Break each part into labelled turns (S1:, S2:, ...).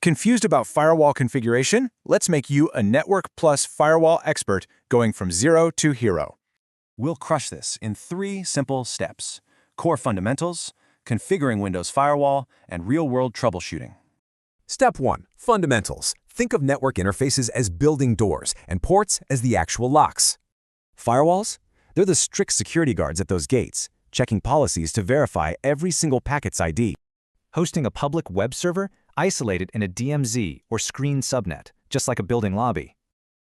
S1: Confused about firewall configuration? Let's make you a Network Plus firewall expert going from zero to hero.
S2: We'll crush this in 3 simple steps: core fundamentals, configuring Windows Firewall, and real-world troubleshooting.
S3: Step 1. Fundamentals. Think of network interfaces as building doors and ports as the actual locks. Firewalls? They're the strict security guards at those gates, checking policies to verify every single packet's ID.
S4: Hosting a public web server isolated in a DMZ or screen subnet, just like a building lobby.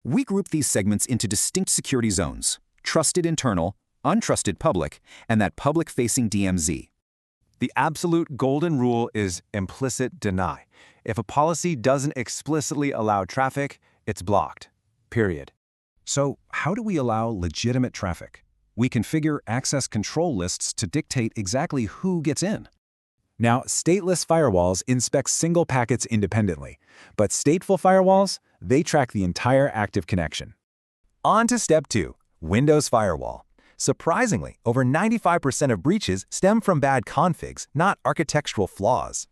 S5: We group these segments into distinct security zones: trusted internal, untrusted public, and that public-facing DMZ.
S2: The absolute golden rule is implicit deny. If a policy doesn't explicitly allow traffic, it's blocked. Period.
S6: So, how do we allow legitimate traffic? We configure access control lists to dictate exactly who gets in.
S3: Now, stateless firewalls inspect single packets independently, but stateful firewalls, they track the entire active connection.
S7: On to step 2, Windows Firewall. Surprisingly, over 95% of breaches stem from bad configs, not architectural flaws.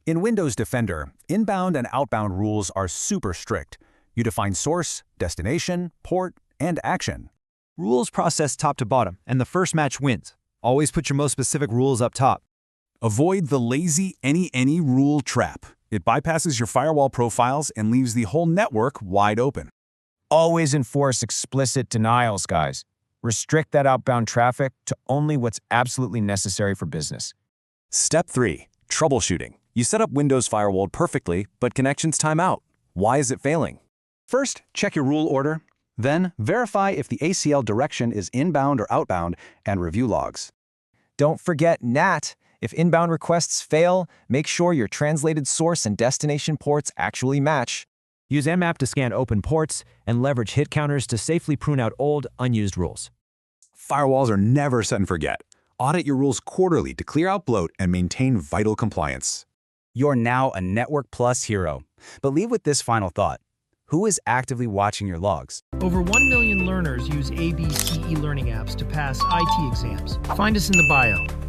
S6: In Windows Defender, inbound and outbound rules are super strict. You define source, destination, port, and action.
S4: Rules process top to bottom, and the first match wins. Always put your most specific rules up top.
S6: Avoid the lazy any rule trap. It bypasses your firewall profiles and leaves the whole network wide open.
S8: Always enforce explicit denials, guys. Restrict that outbound traffic to only what's absolutely necessary for business.
S2: Step 3. Troubleshooting. You set up Windows Firewall perfectly, but connections time out. Why is it failing?
S9: First, check your rule order. Then, verify if the ACL direction is inbound or outbound and review logs.
S8: Don't forget NAT. If inbound requests fail, make sure your translated source and destination ports actually match.
S4: Use Nmap to scan open ports and leverage hit counters to safely prune out old, unused rules.
S3: Firewalls are never set and forget. Audit your rules quarterly to clear out bloat and maintain vital compliance.
S9: You're now a Network Plus hero. But leave with this final thought. Who is actively watching your logs?
S10: Over 1 million learners use ABCE learning apps to pass IT exams. Find us in the bio.